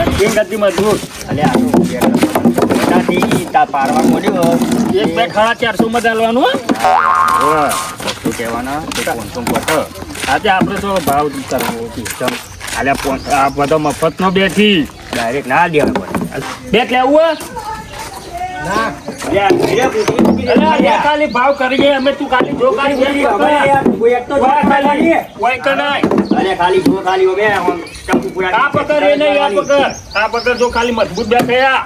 ગતિ મજબૂત અલે આ તો બેટાથી તા પારવા મોડ્યો એક બેટ 450 માં ચાલવાનું શું કહેવાના કોણ કોટો આજે આપણે તો ભાવ કરવો સિસ્ટમ આ બધો મફત નો બેઠી ડાયરેક્ટ ના દેવા પડે બેટ લેવું ખાલી ભાવ કરીએ અમે તું ખાલી જો ખાલી આ પકડ જો ખાલી મજબૂત બે થયા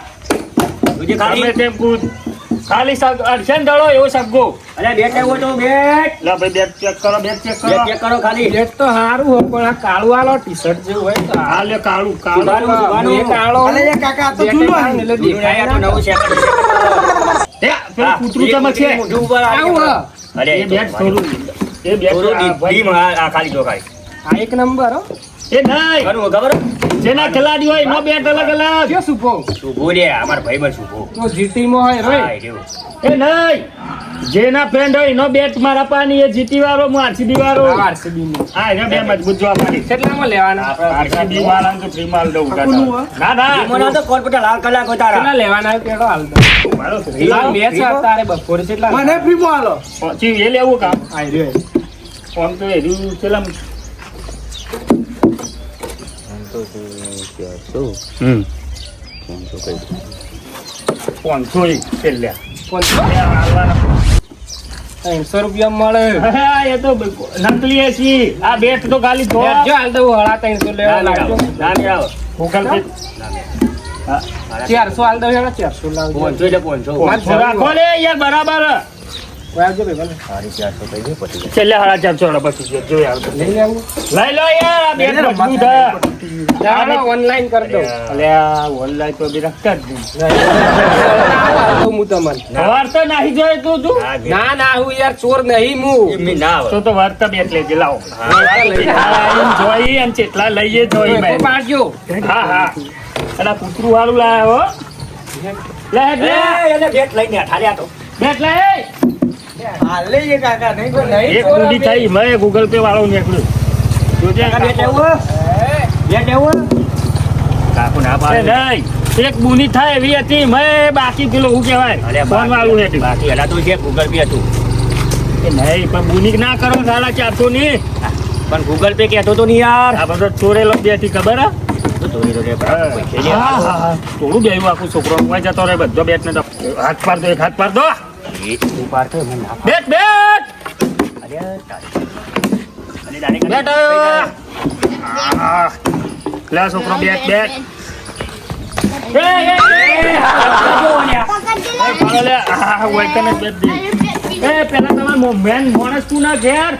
ખાલી અડસન દળો એવો સગો અરે બેટ લેવો તો બેટ લા ભાઈ બેટ ચેક કરો ચેક કરો ખાલી બેટ તો સારું હોય પણ આ કાળું આલો ટી-શર્ટ જેવું હોય તો આ લે કાળું એ કાળો અરે એ કાકા તો જૂનો એટલે દેખાય તો નવું છે એ પેલું કૂતરું તમે છે મોઢું ઉપર આવું હ. અરે એ બેટ થોડું એ બેટ આ ખાલી જો ખાલી આ એક નંબર હો એ નહીં કરું ખબર જેના ખેલાડી હોય એનો બેટ અલગ અલગ કયો સુપો શું બોલે અમાર ભાઈ બન શું તો જીટી માં હોય રોય એ નહીં જેના ફ્રેન્ડ હોય એનો બેટ મારા પાની એ જીટી વાળો હું આરસીબી વાળો આરસીબી માં હા એ બે મજબૂત જોવા પાડી કેટલામાં લેવાના આરસીબી વાળાને તો ફ્રી માલ દઉં કુનું હો? ના મને તો કોર્પોરેટર લાલ કલાક હોય તારા કેટલા લેવાના હોય પેલો હાલ દો મારો લાલ મેચ તારે બપોરે કેટલા મને ફ્રી માં હાલો પછી એ લેવું કામ આઈ રહ્યો આમ તો એર્યું પેલા હમ 500 છેલ્લે 300 રૂપિયા મળે હા એ તો નકલી છે આ બેટ તો ખાલી ધો જો હાલ દઉં હળા 300 લેવા લાગજો ગૂગલ પે 400 હાલ દઉં હેડા 400 લાવજો 500 રાખો લે યાર બરાબર આવજો ભાઈ છેલ્લે 450 પછી જો યાર લઈ લેવું લઈ લો યાર આ બેટ મજબૂત હે ચાલો ઓનલાઈન કરી દઉં અલે આ ઓનલાઈન તો બી રખતા જ નહીં હું તમને વાર તો નહીં જોઈ તું ના ના હું યાર ચોર નહીં હું તો વાર તો બેટ લેજે લાવો જોઈ એમ કેટલા લઈએ જોઈ ભાઈ પાડજો હા હા અને કૂતરું વાળું લાયા હો લે બેટ લઈને ઠાલ્યા તો બેટ લે હાલે એ કાકા નહીં કોઈ નહીં એક કુડી થઈ મેં ગૂગલ પે વાળો નીકળ્યું જોજે બેટ લેવું કાકુ ના પાડે નહીં એક બુની થાય એવી હતી મેં બાકી પેલો શું કહેવાય ફોન વાળું હતી બાકી એલા તો છે ગૂગલ પે હતું એ નહીં પણ બુની ના કરો 450 ની પણ ગૂગલ પે કહેતો તો નહીં યાર આ બધો ચોરેલો બે થી ખબર હે તો ચોરી તો કે થોડું બેવું આખું છોકરો હું જતો રહે બધો બેટ ને હાથ પાડ દો એક હાથ પાડ દો ઉપાડ તો મને ના બેટ બેટ અરે તારી બેટ લે છોકરો બેટ બેટ પેલા તમારે મેન માણસ તું ના ઘેર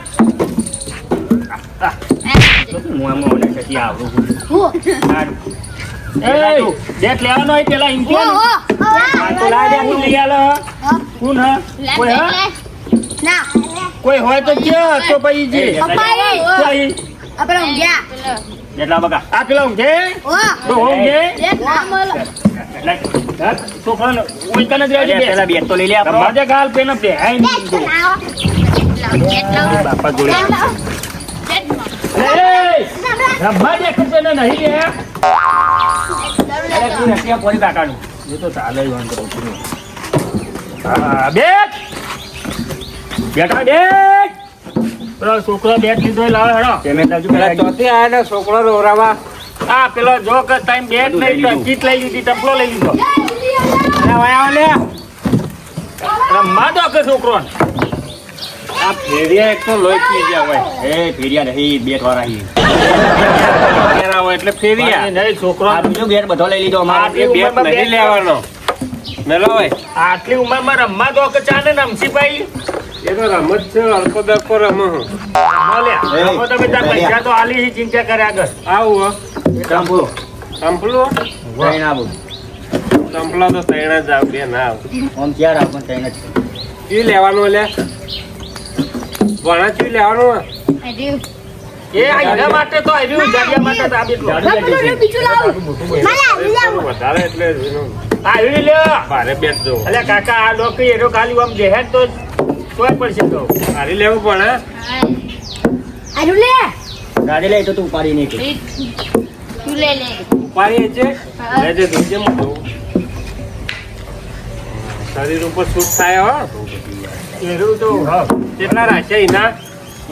બેટ લેવાનો હોય પેલા એમ કોઈ હોય તો ક્યાં તો પછી જે એટલા બકા આ પેલા ઊંઘે તો ઊંઘે છોકરાને ઉલકા જ રહેજે પેલા બેટ તો લઈ લે આપણો મજા ગાલ પેને બેહાઈ બાપા જોડે રબ્બા દેખ તને નહીં લે અરે તું નથી પોલી કાકાનું એ તો ચાલે વાંધો હા બેટ બેટા બેટ પેલો છોકરો બેટ લીધો લાવે હેડો પેમેન્ટ આવજો પેલા ચોથી આયા ને છોકરો રોરાવા આ પેલો જો કે ટાઈમ બેટ નહીં તો કીટ લઈ લીધી ટપલો લઈ લીધો રમવા દો કે છોકરો આ ફેરિયા એક તો લોહી પી ગયા હોય એ ફેરિયા નહીં બેટ વાળા હી ફેરા હોય એટલે ફેરિયા નહીં છોકરો આ બીજો બેટ બધો લઈ લીધો આ અમારો બેટ નહીં લેવાનો મેલો હોય આટલી ઉંમરમાં રમવા દો કે ચાલે ને અમસીભાઈ એ તો રમત છે અલ્પો દર્પો રમો પૈસા તો હાલી ચિંતા કર્યા આગળ આવું હો ચંપુ સંપલું કઈ ના બોલ સંપલા તો તૈણા જ આવ બે ના આવ આમ ક્યાં રાખો કઈ નથી ચી લેવાનું લે ભણા ચી લેવાનું એ એના માટે તો આવ્યું જાડિયા માટે તો આ બેટલો વધારે એટલે આવ્યું લ્યો ભારે બેટ જો અલ્યા કાકા આ લોકો એનો ખાલી આમ દેહે તો કોઈ પડશે તો હારી લેવું પડે ગાડી લઈ તો તું ઉપાડી નહીં લે લે ઉપાડીએ છે હા. લેજે ધોજે મોટો શરીર ઉપર સૂટ થાય હો એરું તો કેટલા રાખ્યા એના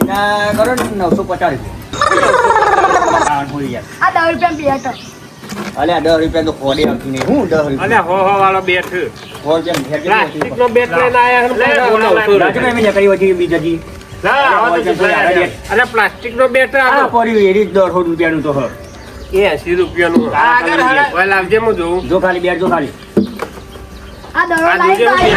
એના કરો ને 950 રૂપિયા બોલી યાર આ 10 રૂપિયા પ્લેટ અલે આ 10 રૂપિયા તો ખોડી આવતી નહીં હું 10 અને રૂપિયા હો વાળો બેઠ પ્લાસ્ટિક નો બેટ લઈને આયા રાજુ કરી હતી બીજાજી અરે પ્લાસ્ટિક નો બેટ આ પડ્યું એ રીત 150 રૂપિયાનું તો હ એ 80 રૂપિયાનું ભાઈ લાવજે હું જોઉં જો ખાલી બેટ જો ખાલી આ દડો આ લાઈ જોજે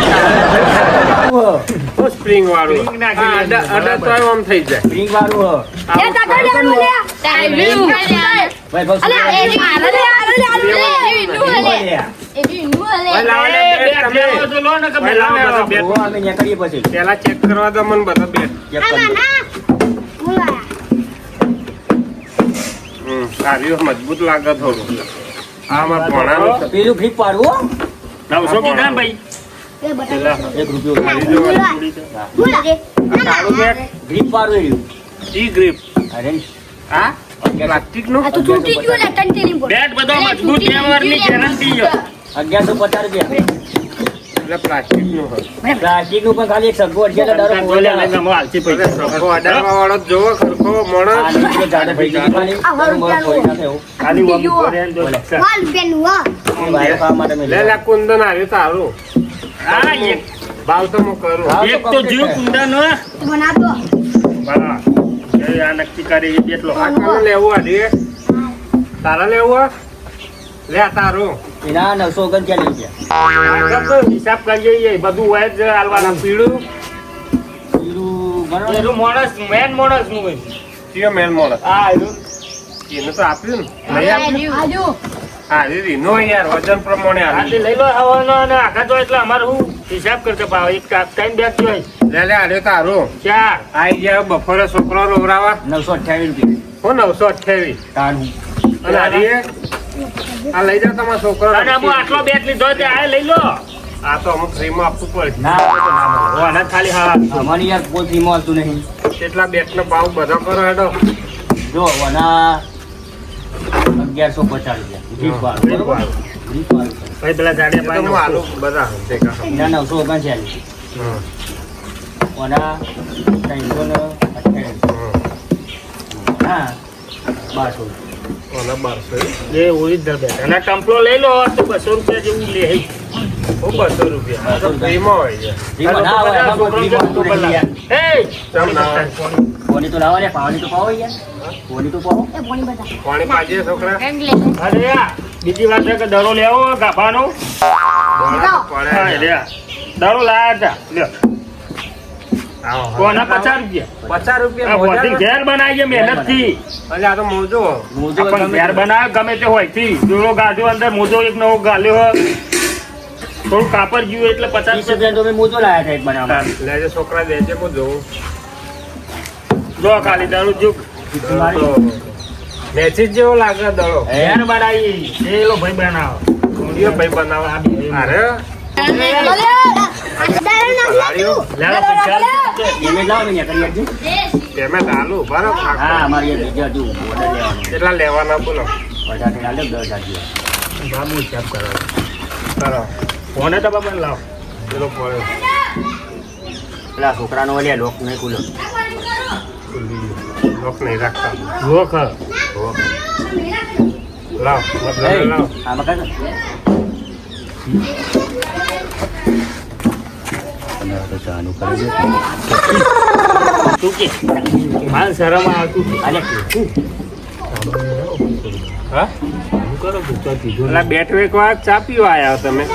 સ્પ્રિંગ વાળું અડા તો આમ થઈ જાય રિંગ વાળું હ એ કાકા લે લે ટાઈમ ભાઈ બસ અલા એ મારે લે લે એ નું ભાઈ લે લાવો ને બેટ તમે ભાઈ લાવો બધા બેટ ઓ અમે ન્યા કરીએ પછી પેલા ચેક કરવા દો મને બધા બેટ ચેક કરી બોલા કાર્યો મજબૂત લાગે થોડું આમાં ભણાવો પેલું ફ્લિપ પાડવું 900 કીધા ને ભાઈ એ બટા 1 રૂપિયો બોલા કે કાળું બેટ ગ્રીપ પાડવું રહ્યું ઈ ગ્રીપ અરે હા પ્લાસ્ટિક નું આ તો તૂટી ગયું ને ટંટેલી બોલ બેટ બધો મજબૂત વ્યવહારની ગેરંટી છે 1150 રૂપિયા એટલે પ્લાસ્ટિક નું હોય પ્લાસ્ટિક નું પણ ખાલી એક સગવડ છે એટલે દરો બોલે લઈને અમે હાલશી પૈસા સખો અડાડવા વાળો જોવો ખરખો માણસ જાડે થઈ ગયું ખાલી આ રૂપિયાનું. કોઈ ના થયું ખાલી વમ પડે ને જો લક્ષા. વાલ બેનું હા ભાઈ ખાવા માટે મેં લે લે કુંદન આવ્યું તારું આ એક ભાવ તો હું કરું હા. એક તો જીવ કુંડાનો બના દો બરા એ આ નક્કી કરી બેટલો આ કોને લેવું આડી તારા લેવું આ? લે તારું એના 939 રૂપિયા આગળ તો હિસાબ કરીએ બધું હોય જ હાલવાના પીળું પેલું બરાબર એનું માણસ મેન માણસ નું હોય કયો મેલ મોણસ આ એનું એને તો આપ્યું ને લઈ આપ્યું આજુ હા દીદી નો યાર વજન પ્રમાણે આજે આપ્યું લઈ લો હવાનો અને આખા તો એટલે અમારે હું હિસાબ કરતો ભાવ એક ટાઈમ બેગ હોય લે લે આડે તારું 4 આઈ ગયા બપોરે છોકરો રોવરાવા 928 રૂપિયા હું 928 તારું અને આડીએ આ લઈ જાઓ તમારા છોકરો અને હું આટલો બેગ લીધો તે આ લઈ લો આ તો અમુક ફ્રીમાં આપવું પડે ના તો ના મળે. આના ખાલી હા અમારી યાર કોઈ ફ્રીમાં આવતું નહીં કેટલા બેટ નો ભાવ બધો કરો હેડો જો વના 1150 રૂપિયા ગ્રીપ વાળું ગ્રીપ બરોબર? વાળું. ગ્રીપ વાળું છે. ભાઈ પેલા એ તો હું આલુ બધા ભેગા. એના 939 હમ. વના 328 હા 1200 ઓલા 1200 જે ઓરિજિનલ બેગ અને ટમ્પલો લઈ લો તો 200 રૂપિયા જેવું લે હે ઓ 200 રૂપિયા આ તો ફ્રીમાં હોય છે ફ્રીમાં ના હોય એમાં કોઈ ફ્રીમાં આવતું નહીં યાર એ ચમ ના હોય. કોની તો લાવો ને પાવાની તો પાવો યાર કોની તો પાવો એ પોણી બતા પાણી પાજે છોકરા અરે આ બીજી વાત છે કે દડો લેવો ગાભાનો દોડા તો પડે હા ને. લે દડો લાયા હતા લ્યો આવો, કોના હા. 50 રૂપિયા 50 રૂપિયા આ બધી મોજા? ઘેર બનાવીએ મહેનત થી અલે આ તો મોજો મોજો પણ ગમે ઘેર બનાવે ગમે તે હોય થી જોડો ગાધ્યો અંદર મોજો એક નવો ગાલ્યો હોય થોડું કાપડ ગયું એટલે 50 રૂપિયા તો મેં મોજો લાયા હતા એક બનાવવા લેજે છોકરા દેજે કો જોઉં જો ખાલી દડો જો મેચી જ જેવો લાગે દડો ઘેર બનાવી એલો ભાઈ બનાવો કયો ભાઈ બનાવવા અરે લેલો પૈસા એમે લાવો ને કરી આપજો પેમેન્ટ આલુ બરાબર હા અમારી યાર બીજા હજુ ઓર્ડર લેવાનો કેટલા લેવાના બોલો 50 થી આલે 10,000 જેવા. બાબુ હિસાબ કરો કરો ફોને તો બાબા લાવ પેલો પડ્યો પેલા છોકરાનો ઓલ્યા લોક નહીં ખુલ્લો લોક નહીં રાખતા જો ખર લાવ મતલબ લાવ આમાં કાઢો તો ચાલુ કરી દે તું કે માન શરમ આવતું આલે હા હું કરો ગુસ્સો કીધું એટલે બેટ વેકવા ચા પીવા આવ્યા તમે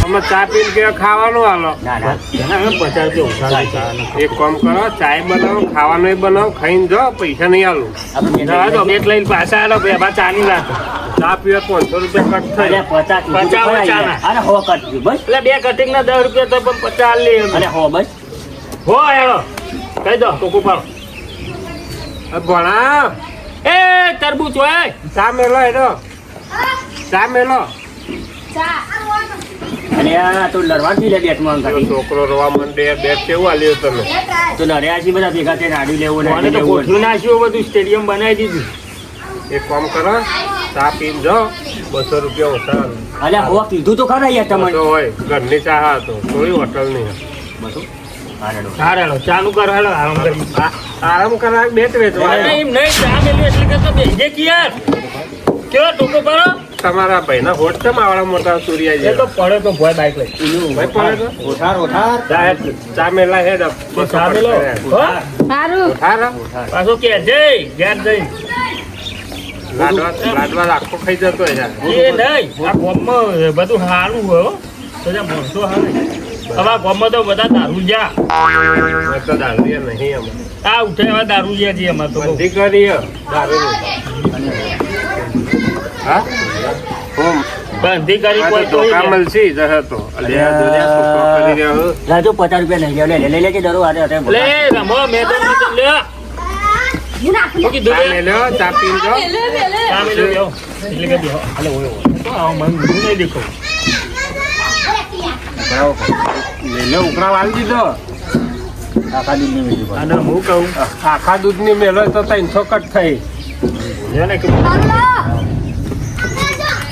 અમે ચા પીને કે ખાવાનું હાલો ના ના એના 50 રૂપિયા ઓછા ચાનો એક કામ કરો ચાય બનાવો ખાવાનું બનાવો ખાઈને જાઓ પૈસા નહીં આલું આપણે જવા દો બેટ લઈને પાછા આલો બે બા ચાની રાખો ચા પીવે 500 રૂપિયા કટ અરે થઈ 50 50 ચાના. અરે હો કટ બસ એટલે બે કટિંગ ના 10 રૂપિયા તો પણ 50 લે અરે હો બસ હો હેલો કહી દો કોકુ પાડો ભણા એ તરબૂચ હોય ચા મેલો હેડો ચા મેલો અને આ તો લડવાથી લે બેટમાં પેલો અંગાથી છોકરો રોવા મંડે બેટ કેવું આલ્યું તમે તો લડ્યા છે બધા ભેગા થઈને આડી લેવું ને મને આડી તો લેવું ગોઠવી નાખ્યું બધું સ્ટેડિયમ બનાવી દીધું એક કામ કરો ચા પીને જાઓ 200 રૂપિયા ઓછા અલ્યા હોવા કીધું તો ખરા યાર તમને તો હોય ઘરની ચા હતો કોઈ હોટલ નહીં બધું હા રેડો હા રેડો ચાલુ કર હાલો આરામ કરી આરામ કરવા બેટ વેચવા એમ નહીં ચા મેલ્યું એટલે કે તો બેજે કે યાર કેવો ટૂંકો કરો તમારા ભાઈના હોટ છે માવડા મોટા સૂર્યા એ તો પડે તો ભોય બાઈક લઈ ભાઈ પડે તો ઓઠાર ચા મેલા હેડ ચા મેલો હો સારું પાછો કે જઈ ઘેર જઈ લાડવા આખો ખાઈ જતો યાર એ નહીં આ ગામમાં બધું સારું હોય હો. બધા માણસો હારે હવે ગામમાં તો બધા દારૂ જ્યાં તો દારૂ નહીં અમે આ ઉઠે હવે દારૂ જ્યાં છીએ અમારે તો બહુ. બંધી કરી દારૂ હા હું બંધી કરી કોઈ તો ધોકા મળશે જશે તો અલ્યા દુનિયા છોકરો કરી રહ્યો રાજો 50 રૂપિયા લઈ જાવ લે લેજે દરો આરે આરે લે રમો મેં તો નહીં લે હું નાખું શું કીધું ચા લે? મેલ્યો ચા પીને જાઓ ચા મેલ્યો બેહો. એટલે કે બેહો. હાલે ઓય ઓય. તો આવો મન હું નહીં દેખો મેલ્યો ઉકળા વાળી દીધો આખા દિન ની બીજું અને હું કહું આખા દૂધની મેલો તો 300 કટ થઈ જો ને કે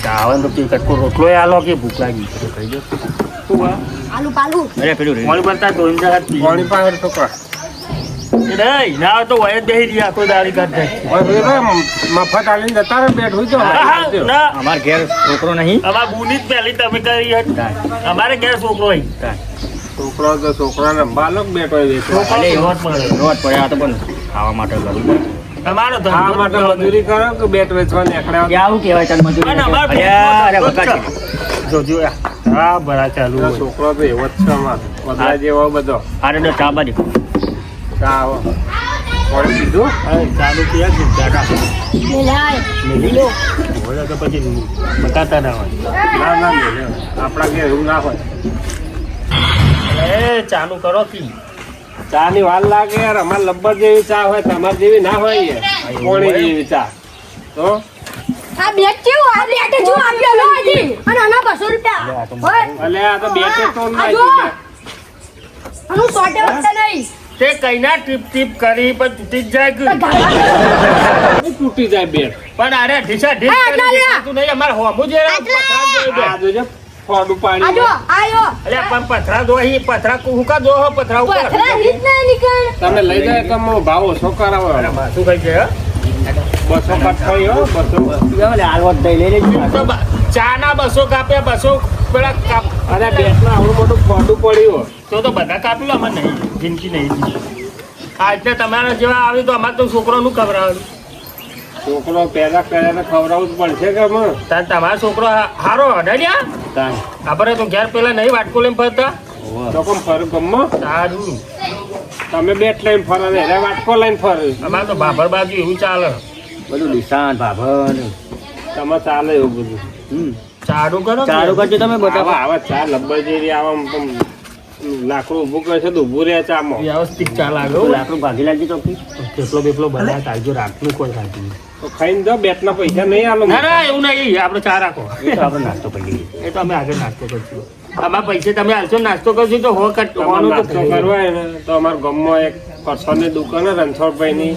ચાવન તો કે કટકો રોટલો આલો કે ભૂખ લાગી કહી દો શું આ આલુ પાલુ અરે પેલું રે મોડી પડતા તો ઇંદા હાથ પી પાણી પાસે છોકરા એ નહીં ના તો વય જ બેહી રહ્યા કોઈ દાડી કાઢ મફત આલીને જતા રહે બેઠ હોય તો ના અમાર ઘેર છોકરો નહીં અમાર બુની જ પહેલી તમે કરી હતી અમારે ઘેર છોકરો હોય છોકરો તો છોકરાને બાલક બેઠો હોય વેચવા. છોકરો રોજ મળે રોજ પડે આ તો પણ ખાવા માટે કરવું પડે તમારો આ ધંધો માટે મજૂરી કરો કે બેટ વેચવા નીકળ્યા કે આવું કહેવાય તને મજૂરી અને અમાર અલ્યા, અરે ધંધો જ વખત છે. જોજો હા ભરા ચાલુ આ હોય. છોકરો તો એવો જ છે અમારો બધા જેવો બધો આરે તો ચા બાજુ ચા આવો પાણી પીધું હવે ચાલુ થયા છે દાદા મેલાય મેલી લો હોય તો પછી બતાતા ના હોય ના ના મેલ્યો. આપણા ઘેર એવું ના હોય એ ચાલુ કરો કી ચા ની વાર લાગે યાર અમારે લબ્બર જેવી ચા હોય તમારે જેવી ના હોય યાર પોણી જેવી ચા તો આ બેટ કેવું આ બેટ જો આપ્યો લો હજી અને આના 200 રૂપિયા હોય અલે આ તો બેટે તો આ ના જો જીતે. આનું સોટે વખતે નહીં તે કઈના ટીપ ટીપ કરી પણ તૂટી જ જાય કે એ તૂટી જાય બેટ પણ અરે ઢીસા ઢીસ હા, આટલા કરી લ્યા. તું નહીં અમાર હોમું જે પથરા જોઈ દે આ જોજે ફોડું આ પાણી જો આયો અલ્યા પણ પથરા દોહી પથરા હુકા દોહો પથરા ઉપર પથરા હિત નહીં નીકળ તમે લઈ જાય તો મો ભાવ ઓછો કરાવો અરે માથું ખાઈ જાય હો. 200 કટ થઈ હો 200 હાલવત દઈ લઈ લેજો તો ચા ના 200 કાપ્યા 200 પેલા કાપ અરે બેટમાં આવડું મોટું ફોડું પડ્યું તો બધા કાપી લો અમારે નહીં જિંદગી નહીં આજે તમારા જેવા આવે તો અમારે તો છોકરોનું ખવડાવવાનું છોકરો પેલા ખવડાવવું જ પડશે કે માં તાર તમારો છોકરો હારો હડાડ્યા તાન આપણે તો ઘેર પેલા નહીં વાટકો લઈને ફરતા તો કોમ ફર ગમો સારું તમે બેટ લઈને ફરો ને એને વાટકો લઈને ફરે અમારે તો ભાભર બાજુ એવું ચાલે બધું નિશાન ભાભર તમે ચાલે એવું બધું ચારું કરો ચાલુ કરજો તમે બતાવો આવા ચા લબ્બર જેવી આવા લાકડું ઊભું કરે છે તો ઊભું રહે ચામાં વ્યવસ્થિત ચાલ આગળ લાકડું ભાગી લાગી તો કેટલો બેપલો બધા કાઢજો રાખવું કોઈ કાઢવું તો ખાઈને જાઓ બેટના પૈસા નહીં આલો ના ના એવું નહીં આપણે ચા રાખો એ તો આપણે નાસ્તો કરી લઈએ એ તો અમે આગળ નાસ્તો કરશું અમારા પૈસે તમે હાલશો નાસ્તો કરશો તો હો તમારે કટવાનું તો નાસ્તો કરવો હોય ને તો અમારા ગામમાં એક પરસોની દુકાન છે રણછોડભાઈની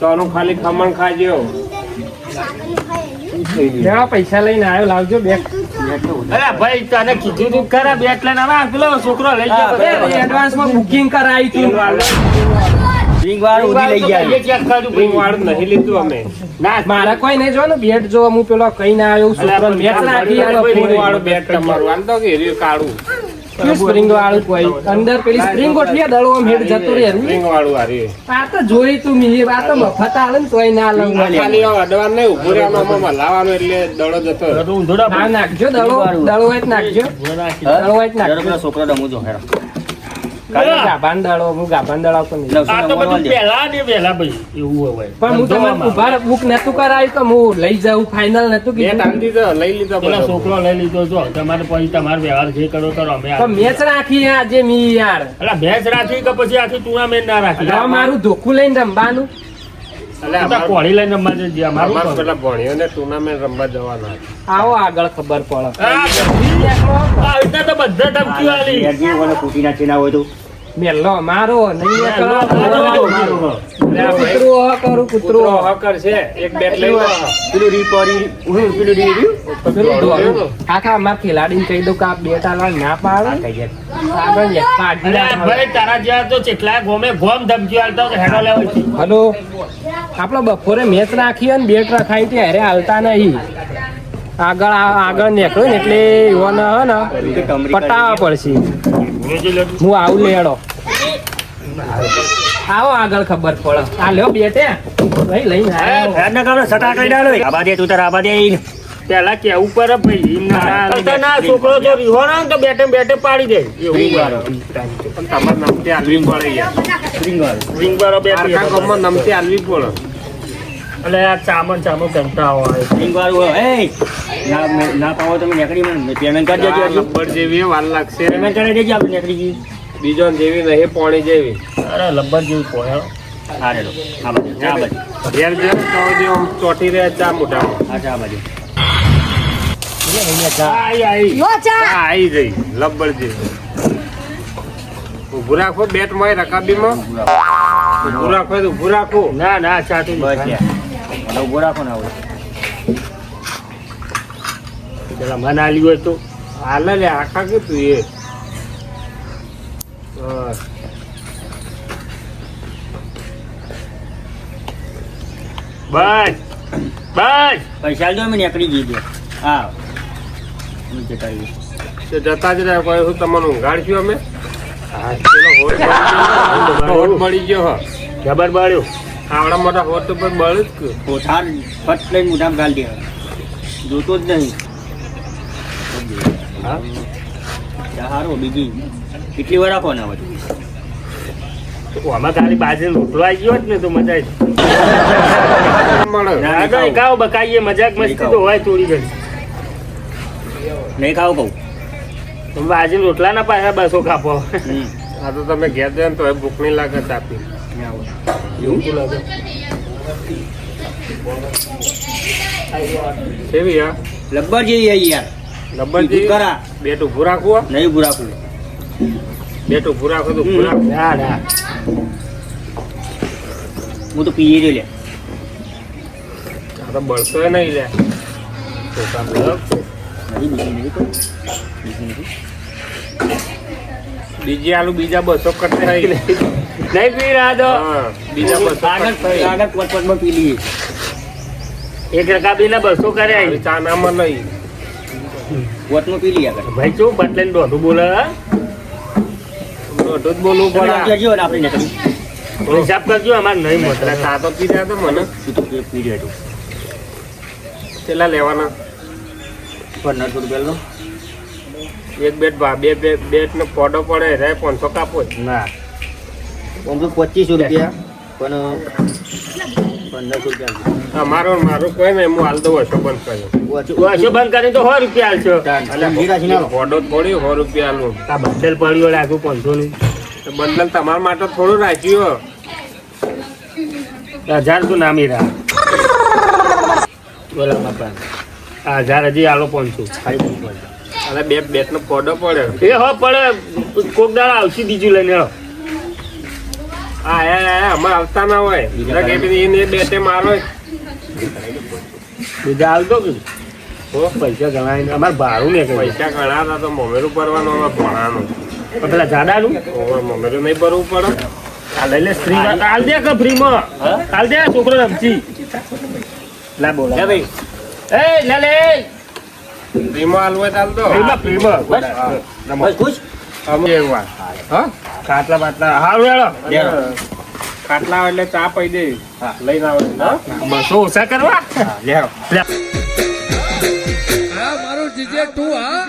તો આનું ખાલી ખમણ ખાજો પૈસા લઈને આવ્યો લાવજો બેગ અરે ભાઈ તને કીધું તું ખરા બેટ લઈને આવે પેલો છોકરો લઈ ગયો એડવાન્સમાં બુકિંગ કરાવી હતી રિંગ વાળું ઉધી લઈ ગયા ચેક કરજો રિંગ વાળું નહીં લીધું અમે ના મારા કોઈ નહીં જો ને બેટ જો હું પેલો કઈ ના આવ્યો છોકરો મેચ નાખી આવ્યો રિંગ વાળું બેટ તમારું આમ તો કે હીરું કાઢું સ્પ્રિંગ વાળું કોઈ અંદર પેલી સ્પ્રિંગ ગોઠવી દડો આમ હેડ જતો રહે રિંગ વાળું હારી આ તો જોઈ તું મી આ તો મફત આલે ને તોય ના લઉં ખાલી અડવાન નહીં ઉભું રહેવાનું લાવવાનું એટલે દડો જતો રહે. તો ઊંધોડા હા નાખજો દડો દડો હોય તો નાખજો દડો હોય તો નાખજો પેલો છોકરો રમું જો હેરો કાલે ગાભાન દડો હું ગાભાન દડો પણ નહીં આ તો બધું પહેલા ને પહેલા ભાઈ એવું હોય પણ હું તમને ઉભા બુક નતું કરાયું કે હું લઈ જાઉં ફાઇનલ નતું બેટ કીધું આલી દીધો લઈ લીધો પેલા બધો. છોકરો લઈ લીધો જો તમારે પછી તમારો વ્યવહાર જે કરો કરો અમે તો મેચ રાખી આજે મી યાર અલા ભેંસ રાખી કે પછી આખી ટુર્નામેન્ટ ના રાખી હવે મારું ધોકું લઈને રમવાનું એટલે આ તો કોળી લઈને રમવા જઈએ અમાર અમારું પેલા ભણીઓને ટુર્નામેન્ટ રમવા જવાના હતા. આવો આગળ ખબર પડે આ રીતના તો બધા ધમકીઓ આલી યાર જે ઓલો કૂટી નાખી ના હોય તો મેલો મારો નહીં એ કરો. મારો. કૂતરું હ કરશે એક બેટ લઈ લો. પેલું રીપોરી પેલું રીડ્યું કાકા માર ખેલાડીને કહી દઉં કે આ બેટ આલવા ના પાડે આગળ લે, કાઢી અરે નાખ. ભાઈ તારા જેવા તો કેટલાય ગોમે ગોમ ધમકી આલતા હોય તો હેડો લેવો છે. હલો આપણે બપોરે મેચ રાખી અને બેટ રખાઈ તે હારે હાલતા નહીં. આગળ નીકળ્યો ને એટલે એવાને હે ને પટાવવા પડશે. હું આવું લેડો આવો આગળ ખબર પડે. આ લ્યો બેટે લઈને આવ્યો. ફેર ના કરો સટા કરી ડાલો આબા દે તું તાર આબા દે પેલા કેવું પડે ભાઈ ના છોકરો જો રીહો ને તો બેટે બેટે પાડી દે એવું પણ તમારે નમતી હાલવી પડે યાર. રિંગ બારો બેટ આખા ગામમાં નમતી હાલવી પડે. એટલે આ ચામન કંટાળો આવે. રિંગ વાળું એ ના પાવો તમે નીકળી મને પેમેન્ટ કરી દેજો હજુ. લબ્બર જેવી વાર લાગશે. પેમેન્ટ કરી દેજો આપણે નીકળી જઈએ બીજો જેવી નહીં પોણી જેવી. અરે લબ્બર જેવું પોયો. હા રેડો આ બાજુ આ બાજુ ઘેર જેમ તો જે આમ ચોટી રહ્યા ચા મોઢામાં. આ બાજુ આઈ યો ચા આ આઈ ગઈ લબ્બર જેવી. ઊભું રાખો બેટ માં રકાબીમાં. ઊભું રાખો તો ઊભું રાખો. ના ના ચાતું બસ યાર ઉભો રાખો ને હવે પેલા મન આલી હોય તો હાલ લે આખા કે તું એ બસ. બસ બસ પૈસા દો અમે નીકળી જઈએ હા હું જતા રહીએ તે જતા જ રહ્યા કોઈ શું તમને ઊંઘાડશું અમે. હા, પેલો હોટ મળી ગયો હ. જબર બાળ્યો. આવડા મોટા હોટ તો પણ બળ જ કે. કોઠાર ફટ લઈને મોઢામાં ગાળ દે જોતો જ નહીં હા હારો બીજી કેટલી વાર રાખો ને હવે તો આમાં ખાલી બાજુ રોટલો આવી ગયો જ ને તો મજા મળે. આવી ખાઓ બકાઈએ મજાક મસ્તી તો હોય થોડી ઘણી. નહીં ખાવ કહું બાજુ રોટલા ના પાછા બસો કાપો. આ તો તમે ઘેર જાય ને તો ભૂખ નહીં લાગે આપી. એવું શું લાગે? કેવી હા લબ્બર જેવી આવી યાર લબ્બર ઊભું કરા. બેટ ઊભું રાખવું. નહીં ઊભું રાખવું બેટ ઊભું રાખો તો ઊભું રાખો. ના ના હું તો પીએ રહ્યો લે આ તો બળતો નહીં લે. નહીં બીજી નહીં કહું બીજી નહીં બીજી આલુ બીજા 200 કટ થઈ. નહીં પી રહ્યા તો હા, બીજા 200 આગળ કટ થઈ. આગળ પોટમાં પી લઈએ એક રકાબી ના 200 કર્યા. હવે ચા નામાં નહીં. પોટમાં પી લઈએ આગળ ભાઈ શું બટલે દોઢું બોલે દોઢું જ બોલવું તમે પડે. આવજો ને આપણે નીકળી હિસાબ કરજો અમારે નહીં મોતરા. ચા તો પી રહ્યા તો મને તું તો પી રહ્યો હતું કેટલા લેવાના? 1500 રૂપિયા લો એક બેટ બે બેટ નો પોડો પડે રે 500 કાપો જ. ના આમ તો 2500 રૂપિયા પણ 1500 રૂપિયા મારું કોઈ નહીં હું હાલ તો વર્ષો બંધ કર્યો. વર્ષો બંધ કરી તો 100 રૂપિયા આલશો. પોડો થોડી 100 રૂપિયાનું. આ બંડલ પડ્યું રાખું 500 નું. તો બંડલ તમારા માટે થોડું રાખ્યું. 1000 તો નામી રહ્યા. બોલા બાપા આ 1000 હજી આલો 500. અને બે બેટ નો પોડો પડે. એ હો પડે કોક દાડા આવશે બીજું લઈને આવો. હા અમારે આવતા ના હોય. એને બેટે મારો બીજા આવતો કે પૈસા ગણાય અમારે ભાડું ને પૈસા ઘણા હતા તો મમેરું ભરવાનું હવે ભણાનું. પેલા જાડાનું મમેરું નહીં ભરવું પડે. આ લઈ લે સ્ત્રી હાલ દે કે ફ્રીમાં હાલ દે છોકરો રમજી લા બોલા હે ભાઈ એ લે લે ફ્રીમાં હાલવું હોય તો હાલ દો. ફ્રીમાં બસ ખુશ અમે એક વાર. હા કાટલા બાટલા હાલ વેળો ખાટલા એટલે ચા પી દે. લઈને આવે. હા 200 ઓછા કરવા લેવો લે મારું જીજે તું હા